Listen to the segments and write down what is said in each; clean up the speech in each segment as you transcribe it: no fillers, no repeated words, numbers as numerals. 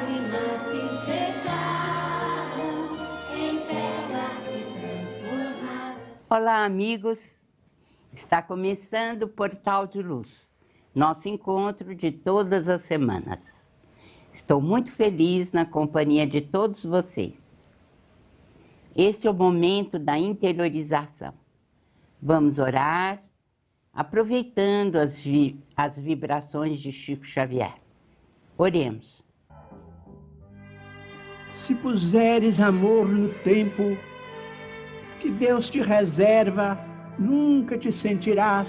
lágrimas que secamos em pedras se transformaram. Olá, amigos! Está começando o Portal de Luz, nosso encontro de todas as semanas. Estou muito feliz na companhia de todos vocês. Este é o momento da interiorização. Vamos orar, aproveitando as vibrações de Chico Xavier. Oremos. Se puseres amor no tempo que Deus te reserva, nunca te sentirás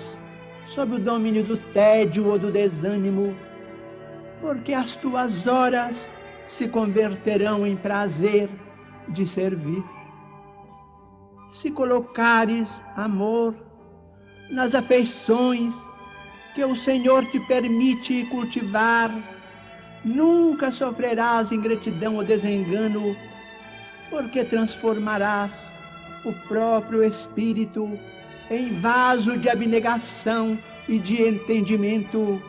sob o domínio do tédio ou do desânimo, porque as tuas horas se converterão em prazer de servir. Se colocares amor nas afeições que o Senhor te permite cultivar, nunca sofrerás ingratidão ou desengano, porque transformarás o próprio espírito em vaso de abnegação e de entendimento,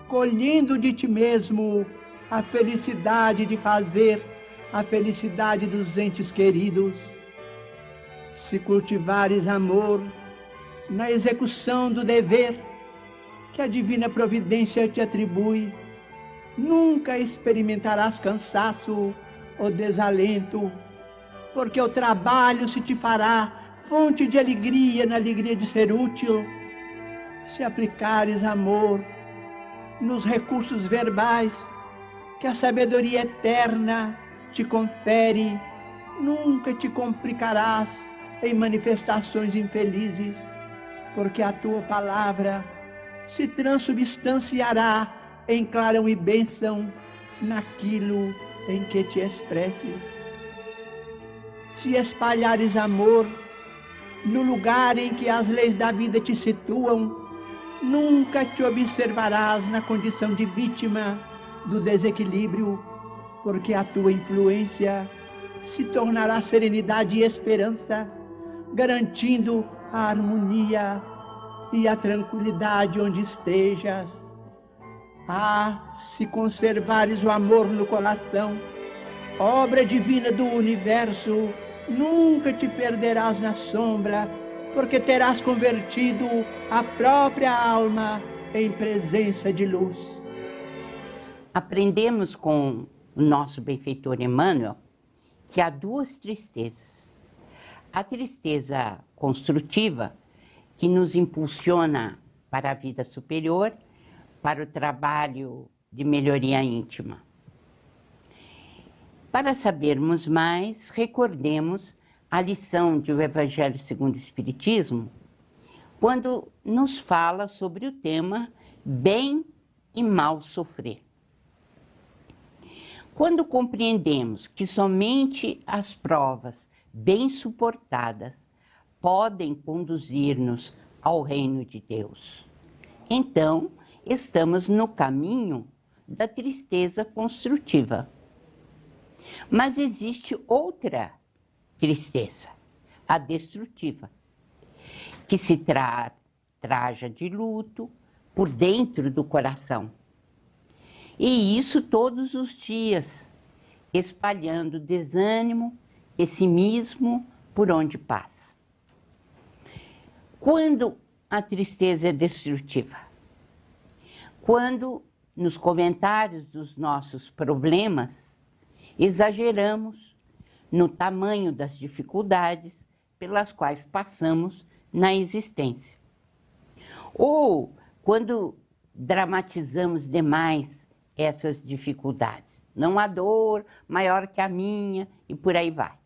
colhendo de ti mesmo a felicidade de fazer a felicidade dos entes queridos. Se cultivares amor na execução do dever que a divina providência te atribui, nunca experimentarás cansaço ou desalento, porque o trabalho se te fará fonte de alegria na alegria de ser útil. Se aplicares amor nos recursos verbais que a sabedoria eterna te confere, nunca te complicarás em manifestações infelizes, porque a tua palavra se transubstanciará em clarão e bênção naquilo em que te expresses. Se espalhares amor no lugar em que as leis da vida te situam, nunca te observarás na condição de vítima do desequilíbrio, porque a tua influência se tornará serenidade e esperança, garantindo a harmonia e a tranquilidade onde estejas. Se conservares o amor no coração, obra divina do universo, nunca te perderás na sombra, porque terás convertido a própria alma em presença de luz. Aprendemos com o nosso benfeitor Emmanuel que há duas tristezas. A tristeza construtiva, que nos impulsiona para a vida superior, para o trabalho de melhoria íntima. Para sabermos mais, recordemos a lição do Evangelho segundo o Espiritismo, quando nos fala sobre o tema bem e mal sofrer. Quando compreendemos que somente as provas bem suportadas podem conduzir-nos ao reino de Deus, então estamos no caminho da tristeza construtiva. Mas existe outra tristeza, a destrutiva, que se traja de luto por dentro do coração. E isso todos os dias, espalhando desânimo, pessimismo por onde passa. Quando a tristeza é destrutiva? Quando, nos comentários dos nossos problemas, exageramos no tamanho das dificuldades pelas quais passamos na existência. Ou quando dramatizamos demais essas dificuldades. Não há dor maior que a minha e por aí vai.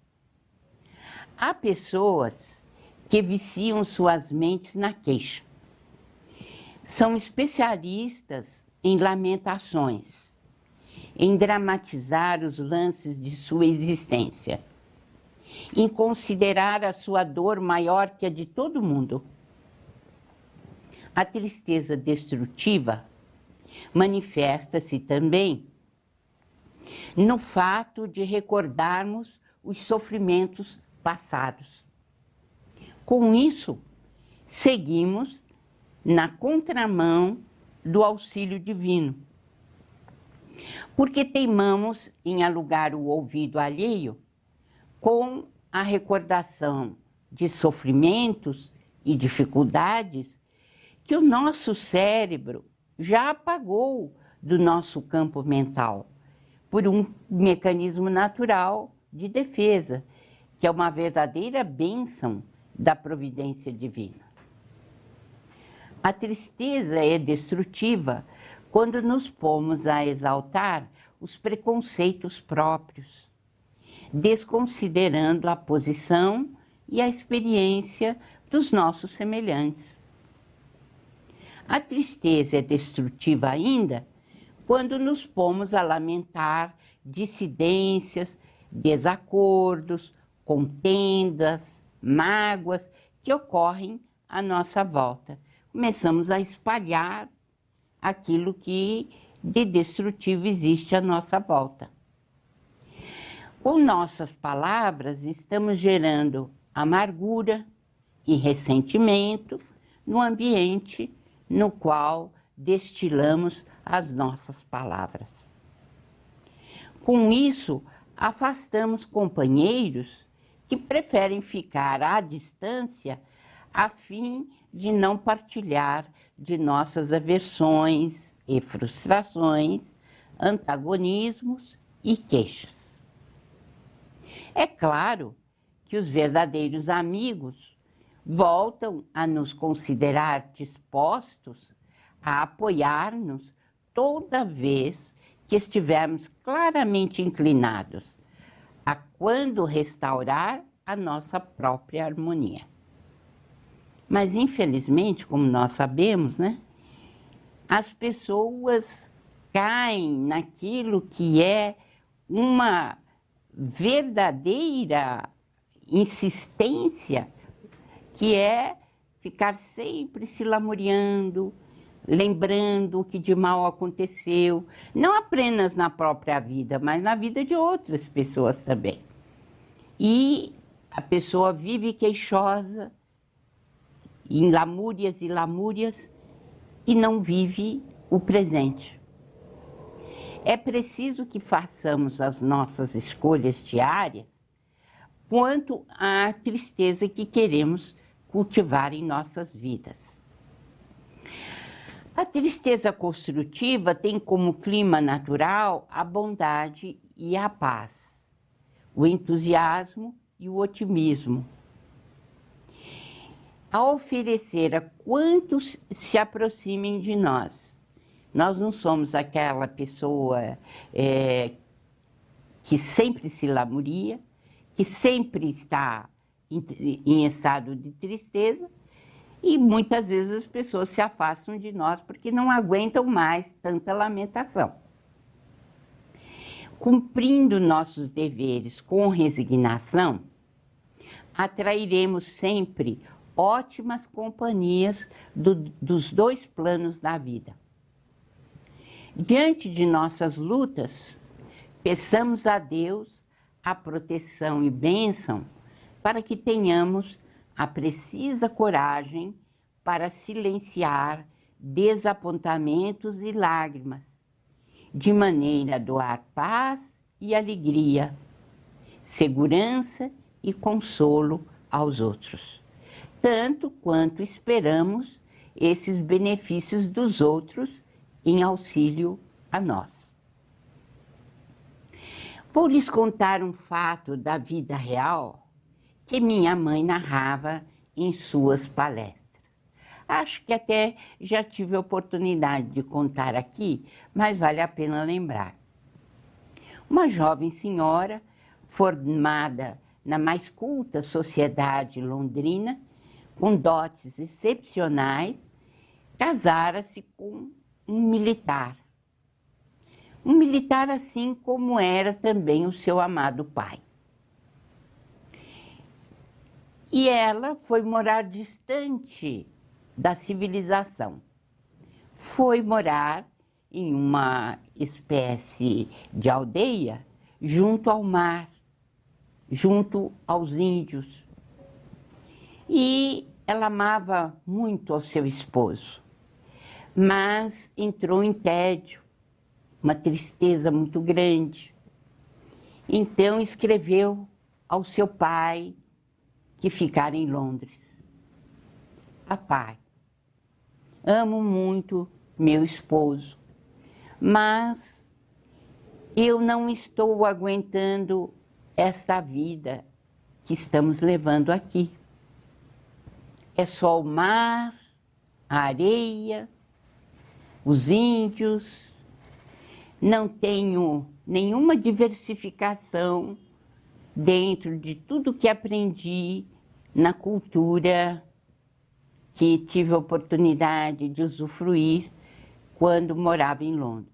Há pessoas que viciam suas mentes na queixa. São especialistas em lamentações, em dramatizar os lances de sua existência, em considerar a sua dor maior que a de todo mundo. A tristeza destrutiva manifesta-se também no fato de recordarmos os sofrimentos passados. Com isso, seguimos na contramão do auxílio divino. Porque teimamos em alugar o ouvido alheio com a recordação de sofrimentos e dificuldades que o nosso cérebro já apagou do nosso campo mental por um mecanismo natural de defesa, que é uma verdadeira bênção da providência divina. A tristeza é destrutiva quando nos pomos a exaltar os preconceitos próprios, desconsiderando a posição e a experiência dos nossos semelhantes. A tristeza é destrutiva ainda quando nos pomos a lamentar dissidências, desacordos, contendas, mágoas que ocorrem à nossa volta. Começamos a espalhar aquilo que de destrutivo existe à nossa volta. Com nossas palavras, estamos gerando amargura e ressentimento no ambiente no qual destilamos as nossas palavras. Com isso, afastamos companheiros que preferem ficar à distância a fim de não partilhar de nossas aversões e frustrações, antagonismos e queixas. É claro que os verdadeiros amigos voltam a nos considerar dispostos a apoiar-nos toda vez que estivermos claramente inclinados a quando restaurar a nossa própria harmonia. Mas, infelizmente, como nós sabemos, né, as pessoas caem naquilo que é uma verdadeira insistência, que é ficar sempre se lamuriando, lembrando o que de mal aconteceu, não apenas na própria vida, mas na vida de outras pessoas também. E a pessoa vive queixosa, em lamúrias e lamúrias, e não vive o presente. É preciso que façamos as nossas escolhas diárias quanto à tristeza que queremos cultivar em nossas vidas. A tristeza construtiva tem como clima natural a bondade e a paz, o entusiasmo e o otimismo. A oferecer a quantos se aproximem de nós. Nós não somos aquela pessoa que sempre se lamuria, que sempre está em estado de tristeza, e muitas vezes as pessoas se afastam de nós porque não aguentam mais tanta lamentação. Cumprindo nossos deveres com resignação, atrairemos sempre ótimas companhias dos dois planos da vida. Diante de nossas lutas, peçamos a Deus a proteção e bênção para que tenhamos a precisa coragem para silenciar desapontamentos e lágrimas, de maneira a doar paz e alegria, segurança e consolo aos outros, tanto quanto esperamos esses benefícios dos outros em auxílio a nós. Vou lhes contar um fato da vida real que minha mãe narrava em suas palestras. Acho que até já tive a oportunidade de contar aqui, mas vale a pena lembrar. Uma jovem senhora, formada na mais culta sociedade londrina, com dotes excepcionais, casara-se com um militar. Um militar assim como era também o seu amado pai. E ela foi morar distante da civilização. Foi morar em uma espécie de aldeia junto ao mar, junto aos índios. E ela amava muito ao seu esposo, mas entrou em tédio uma tristeza muito grande. Então escreveu ao seu pai, que ficara em Londres: Papai, amo muito meu esposo, mas eu não estou aguentando esta vida que estamos levando aqui. É só o mar, a areia, os índios. Não tenho nenhuma diversificação dentro de tudo que aprendi na cultura que tive a oportunidade de usufruir quando morava em Londres.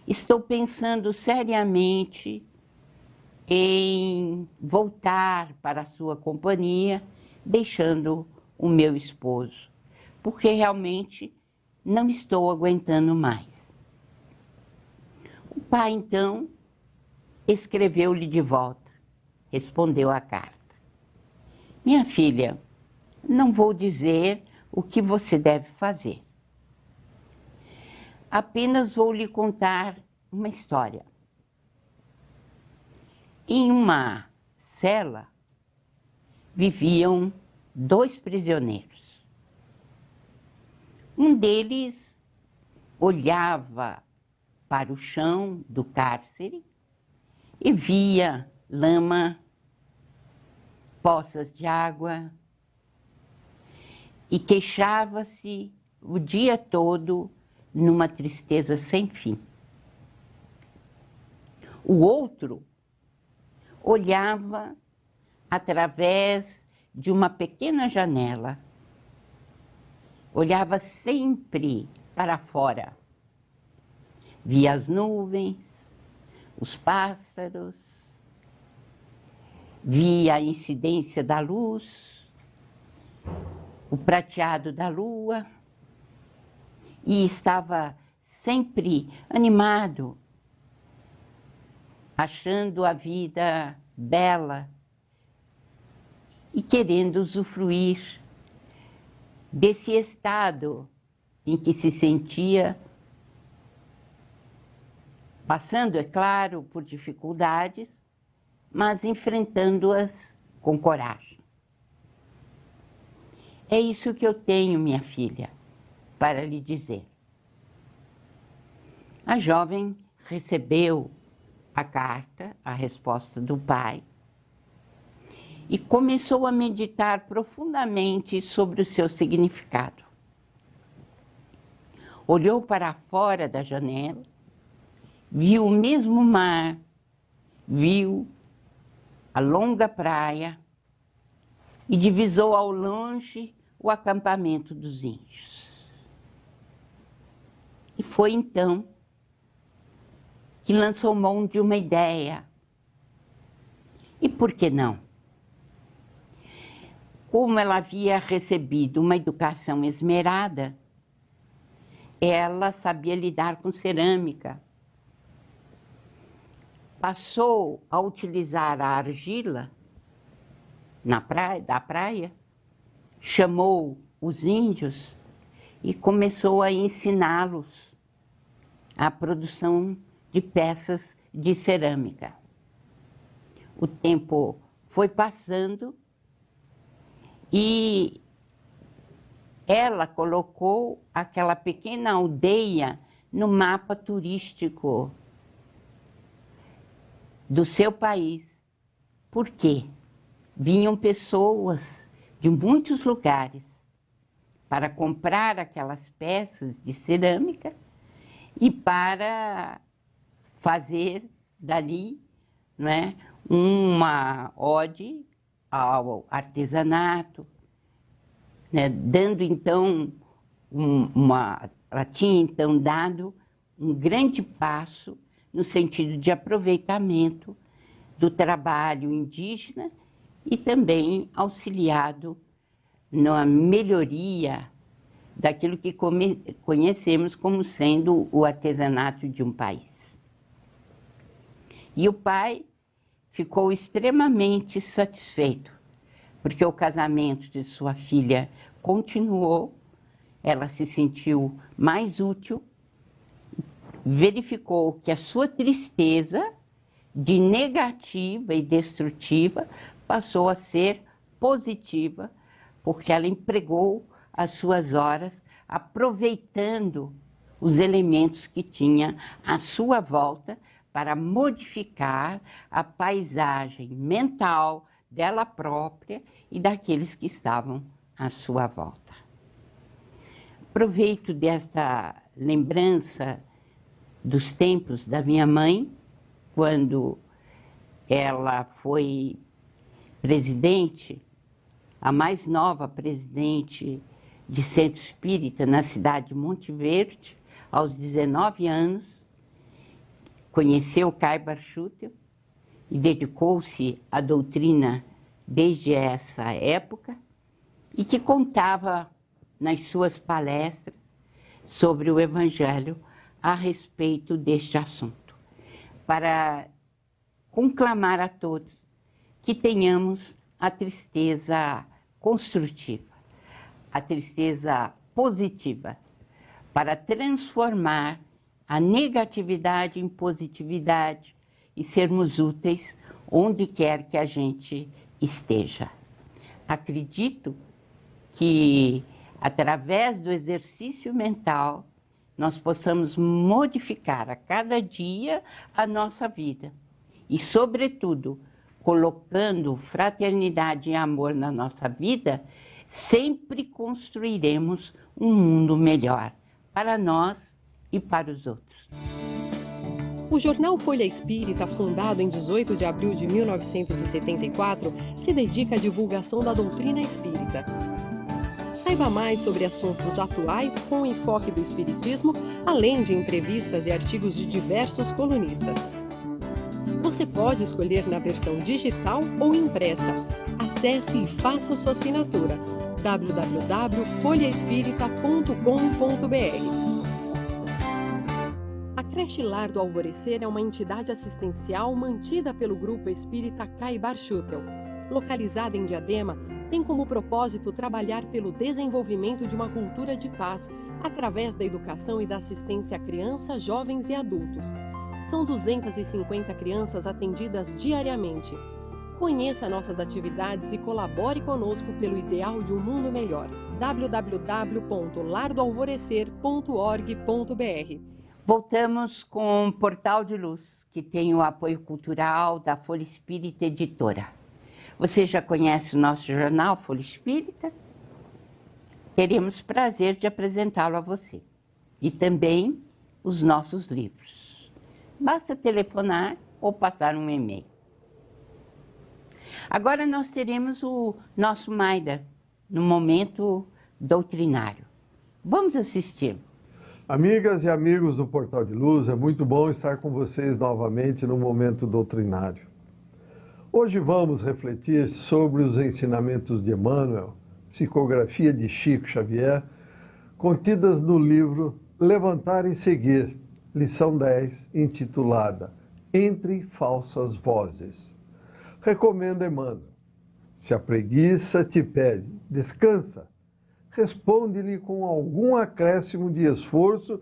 Estou pensando seriamente em voltar para a sua companhia, deixando o meu esposo, porque realmente não estou aguentando mais. O pai, então, escreveu-lhe de volta, respondeu a carta: Minha filha, não vou dizer o que você deve fazer. Apenas vou lhe contar uma história. Em uma cela viviam 2 prisioneiros. Um deles olhava para o chão do cárcere e via lama, poças de água, e queixava-se o dia todo numa tristeza sem fim. O outro olhava através de uma pequena janela, olhava sempre para fora, via as nuvens, os pássaros, via a incidência da luz, o prateado da lua, e estava sempre animado, achando a vida bela e querendo usufruir desse estado em que se sentia, passando, é claro, por dificuldades, mas enfrentando-as com coragem. É isso que eu tenho, minha filha, para lhe dizer. A jovem recebeu a carta, a resposta do pai, e começou a meditar profundamente sobre o seu significado. Olhou para fora da janela, viu o mesmo mar, viu a longa praia e divisou ao longe o acampamento dos índios. E foi então que lançou mão de uma ideia. E por que não? Como ela havia recebido uma educação esmerada, ela sabia lidar com cerâmica. Passou a utilizar a argila da praia, chamou os índios e começou a ensiná-los a produção de peças de cerâmica. O tempo foi passando e ela colocou aquela pequena aldeia no mapa turístico do seu país. Por quê? Vinham pessoas de muitos lugares para comprar aquelas peças de cerâmica e para fazer dali, né, uma ode ao artesanato, né, dando então ela tinha então dado um grande passo no sentido de aproveitamento do trabalho indígena e também auxiliado na melhoria daquilo que conhecemos como sendo o artesanato de um país. E o pai ficou extremamente satisfeito, porque o casamento de sua filha continuou, ela se sentiu mais útil, verificou que a sua tristeza, de negativa e destrutiva, passou a ser positiva, porque ela empregou as suas horas aproveitando os elementos que tinha à sua volta para modificar a paisagem mental dela própria e daqueles que estavam à sua volta. Aproveito desta lembrança dos tempos da minha mãe, quando ela foi presidente, a mais nova presidente de Centro Espírita na cidade de Monte Verde, aos 19 anos, conheceu Kai Barchutel e dedicou-se à doutrina desde essa época, e que contava nas suas palestras sobre o Evangelho a respeito deste assunto, para conclamar a todos que tenhamos a tristeza construtiva, a tristeza positiva, para transformar a negatividade em positividade e sermos úteis onde quer que a gente esteja. Acredito que, através do exercício mental, nós possamos modificar a cada dia a nossa vida e, sobretudo, colocando fraternidade e amor na nossa vida, sempre construiremos um mundo melhor para nós e para os outros. O jornal Folha Espírita, fundado em 18 de abril de 1974, se dedica à divulgação da doutrina espírita. Saiba mais sobre assuntos atuais com o enfoque do espiritismo, além de entrevistas e artigos de diversos colunistas. Você pode escolher na versão digital ou impressa. Acesse e faça sua assinatura: www.folhaespírita.com.br. A Creche Lar do Alvorecer é uma entidade assistencial mantida pelo Grupo Espírita Kai Barchutel. Localizada em Diadema, tem como propósito trabalhar pelo desenvolvimento de uma cultura de paz, através da educação e da assistência a crianças, jovens e adultos. São 250 crianças atendidas diariamente. Conheça nossas atividades e colabore conosco pelo ideal de um mundo melhor. www.lardoalvorecer.org.br. Voltamos com o Portal de Luz, que tem o apoio cultural da Folha Espírita Editora. Você já conhece o nosso jornal Folha Espírita? Teremos prazer de apresentá-lo a você. E também os nossos livros. Basta telefonar ou passar um e-mail. Agora nós teremos o nosso Maida, no momento doutrinário. Vamos assistir. Amigas e amigos do Portal de Luz, é muito bom estar com vocês novamente no momento doutrinário. Hoje vamos refletir sobre os ensinamentos de Emmanuel, psicografia de Chico Xavier, contidas no livro Levantar e Seguir, lição 10, intitulada Entre Falsas Vozes. Recomenda Emmanuel: se a preguiça te pede, descansa, responde-lhe com algum acréscimo de esforço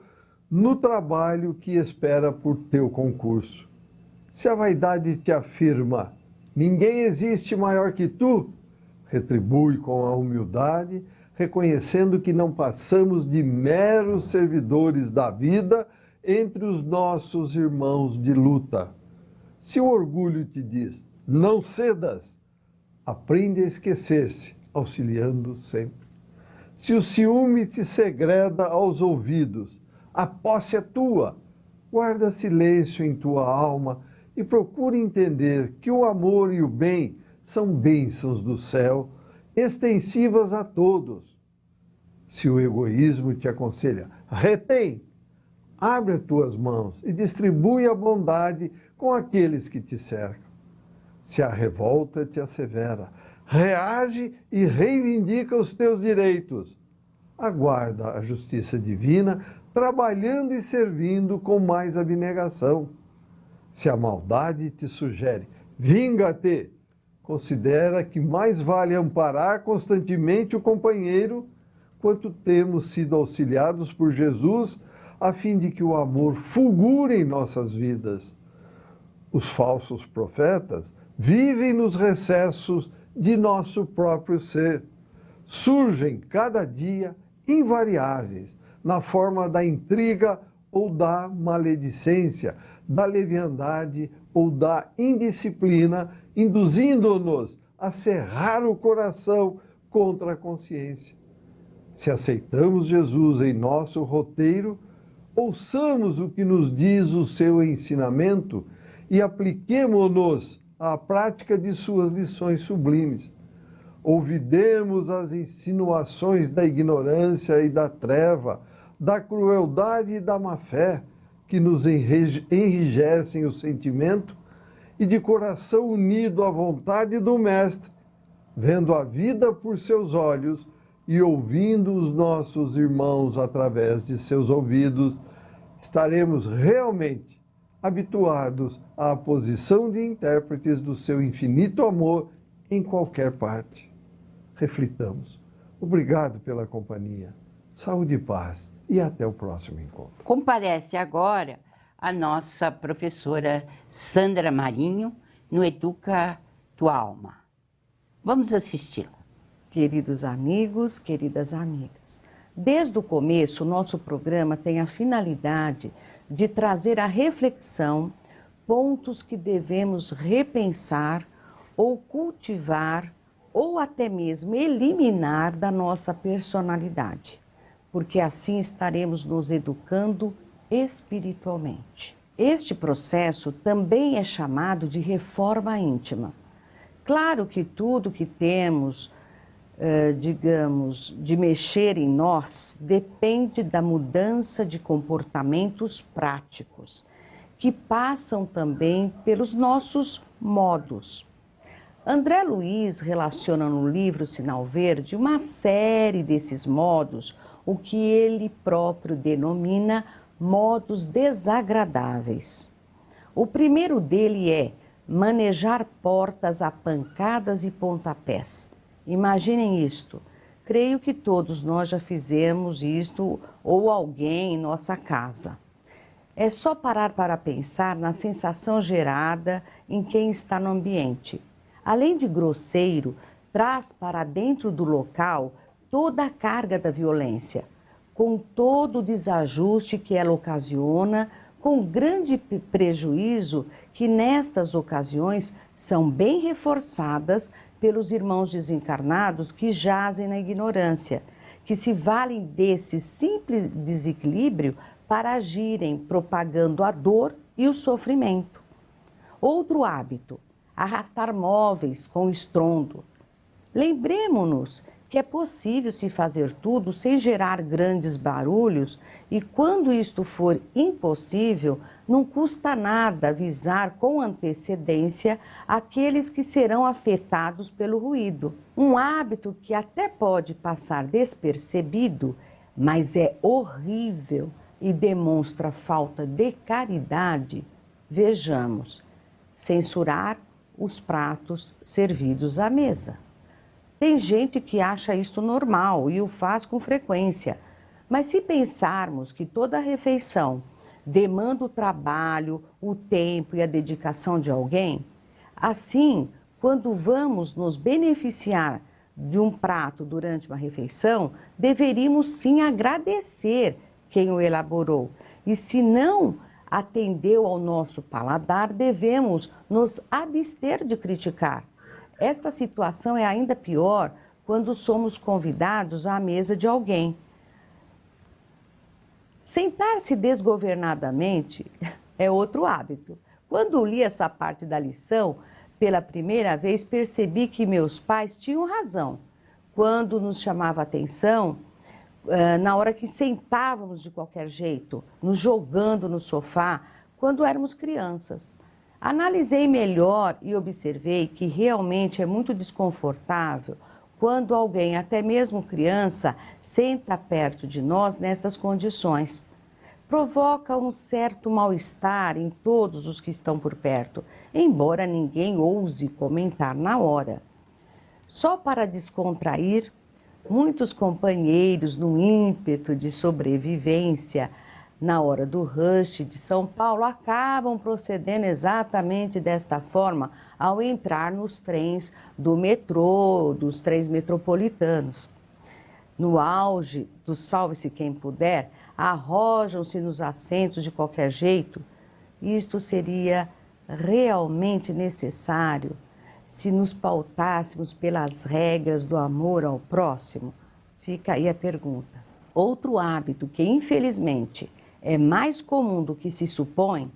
no trabalho que espera por teu concurso. Se a vaidade te afirma, ninguém existe maior que tu, retribui com a humildade, reconhecendo que não passamos de meros servidores da vida entre os nossos irmãos de luta. Se o orgulho te diz, não cedas, aprende a esquecer-se, auxiliando sempre. Se o ciúme te segreda aos ouvidos, a posse é tua, guarda silêncio em tua alma e procure entender que o amor e o bem são bênçãos do céu, extensivas a todos. Se o egoísmo te aconselha, retém, abre as tuas mãos e distribui a bondade com aqueles que te cercam. Se a revolta te assevera, reage e reivindica os teus direitos. Aguarda a justiça divina, trabalhando e servindo com mais abnegação. Se a maldade te sugere, vinga-te, considera que mais vale amparar constantemente o companheiro, quanto temos sido auxiliados por Jesus a fim de que o amor fulgure em nossas vidas. Os falsos profetas vivem nos recessos de nosso próprio ser. Surgem cada dia invariáveis, na forma da intriga ou da maledicência, da leviandade ou da indisciplina, induzindo-nos a cerrar o coração contra a consciência. Se aceitamos Jesus em nosso roteiro, ouçamos o que nos diz o seu ensinamento e apliquemo-nos à prática de suas lições sublimes. Ouvidemos as insinuações da ignorância e da treva, da crueldade e da má-fé, que nos enrijecem o sentimento, e de coração unido à vontade do Mestre, vendo a vida por seus olhos e ouvindo os nossos irmãos através de seus ouvidos, estaremos realmente habituados à posição de intérpretes do seu infinito amor em qualquer parte. Reflitamos. Obrigado pela companhia. Saúde e paz. E até o próximo encontro. Comparece agora a nossa professora Sandra Marinho no Educa Tua Alma. Vamos assisti-la. Queridos amigos, queridas amigas, desde o começo, o nosso programa tem a finalidade de trazer à reflexão pontos que devemos repensar ou cultivar ou até mesmo eliminar da nossa personalidade, porque assim estaremos nos educando espiritualmente. Este processo também é chamado de reforma íntima. Claro que tudo que temos, digamos, de mexer em nós, depende da mudança de comportamentos práticos, que passam também pelos nossos modos. André Luiz relaciona no livro Sinal Verde uma série desses modos, o que ele próprio denomina modos desagradáveis. O primeiro dele é manejar portas a pancadas e pontapés. Imaginem isto. Creio que todos nós já fizemos isto ou alguém em nossa casa. É só parar para pensar na sensação gerada em quem está no ambiente. Além de grosseiro, traz para dentro do local toda a carga da violência, com todo o desajuste que ela ocasiona, com grande prejuízo que nestas ocasiões são bem reforçadas pelos irmãos desencarnados que jazem na ignorância, que se valem desse simples desequilíbrio para agirem propagando a dor e o sofrimento. Outro hábito, arrastar móveis com estrondo. Lembremos-nos que é possível se fazer tudo sem gerar grandes barulhos e quando isto for impossível, não custa nada avisar com antecedência aqueles que serão afetados pelo ruído. Um hábito que até pode passar despercebido, mas é horrível e demonstra falta de caridade. Vejamos, censurar os pratos servidos à mesa. Tem gente que acha isto normal e o faz com frequência, mas se pensarmos que toda refeição demanda o trabalho, o tempo e a dedicação de alguém, assim, quando vamos nos beneficiar de um prato durante uma refeição, deveríamos sim agradecer quem o elaborou. E se não atendeu ao nosso paladar, devemos nos abster de criticar. Esta situação é ainda pior quando somos convidados à mesa de alguém. Sentar-se desgovernadamente é outro hábito. Quando li essa parte da lição, pela primeira vez percebi que meus pais tinham razão. Quando nos chamava a atenção, na hora que sentávamos de qualquer jeito, nos jogando no sofá, quando éramos crianças. Analisei melhor e observei que realmente é muito desconfortável quando alguém, até mesmo criança, senta perto de nós nessas condições. Provoca um certo mal-estar em todos os que estão por perto, embora ninguém ouse comentar na hora. Só para descontrair, muitos companheiros, no ímpeto de sobrevivência, na hora do rush de São Paulo, acabam procedendo exatamente desta forma ao entrar nos trens do metrô, dos trens metropolitanos. No auge do salve-se quem puder, arrojam-se nos assentos de qualquer jeito. Isto seria realmente necessário se nos pautássemos pelas regras do amor ao próximo? Fica aí a pergunta. Outro hábito que, infelizmente, é mais comum do que se supõe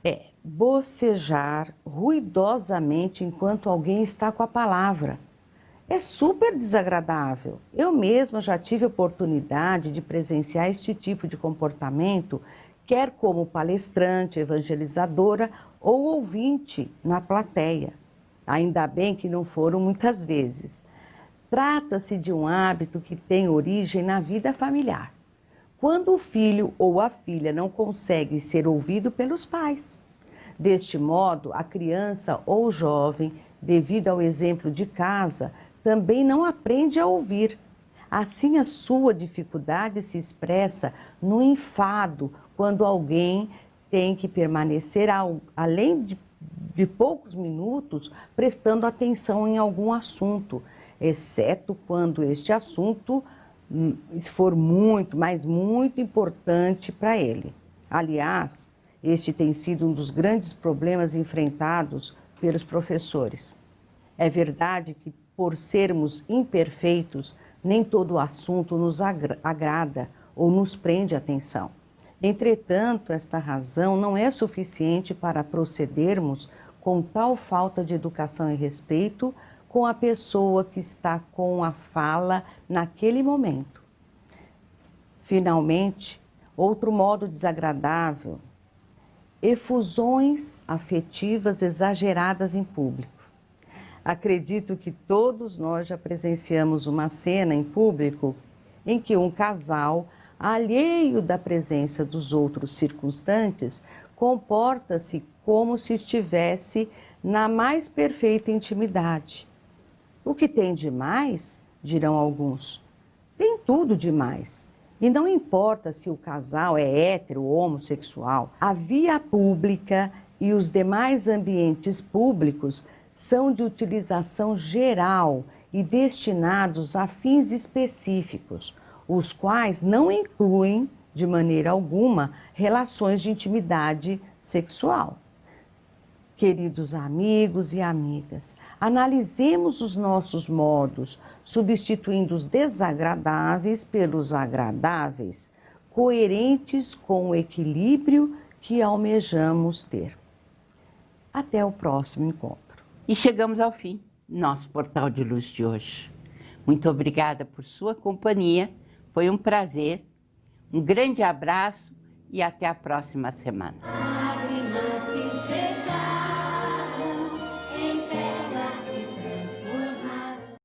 é bocejar ruidosamente enquanto alguém está com a palavra. É super desagradável. Eu mesma já tive oportunidade de presenciar este tipo de comportamento, quer como palestrante, evangelizadora ou ouvinte na plateia. Ainda bem que não foram muitas vezes. Trata-se de um hábito que tem origem na vida familiar, quando o filho ou a filha não consegue ser ouvido pelos pais. Deste modo, a criança ou jovem, devido ao exemplo de casa, também não aprende a ouvir. Assim, a sua dificuldade se expressa no enfado, quando alguém tem que permanecer, além de poucos minutos, prestando atenção em algum assunto, exceto quando este assunto for muito, mas muito importante para ele. Aliás, este tem sido um dos grandes problemas enfrentados pelos professores. É verdade que, por sermos imperfeitos, nem todo o assunto nos agrada ou nos prende atenção. Entretanto, esta razão não é suficiente para procedermos com tal falta de educação e respeito com a pessoa que está com a fala naquele momento. Finalmente, outro modo desagradável, efusões afetivas exageradas em público. Acredito que todos nós já presenciamos uma cena em público em que um casal, alheio da presença dos outros circunstantes, comporta-se como se estivesse na mais perfeita intimidade. O que tem de mais, dirão alguns, tem tudo de mais. E não importa se o casal é hétero ou homossexual, a via pública e os demais ambientes públicos são de utilização geral e destinados a fins específicos, os quais não incluem, de maneira alguma, relações de intimidade sexual. Queridos amigos e amigas, analisemos os nossos modos, substituindo os desagradáveis pelos agradáveis, coerentes com o equilíbrio que almejamos ter. Até o próximo encontro. E chegamos ao fim do nosso Portal de Luz de hoje. Muito obrigada por sua companhia, foi um prazer, um grande abraço e até a próxima semana. Lágrimas que secaram.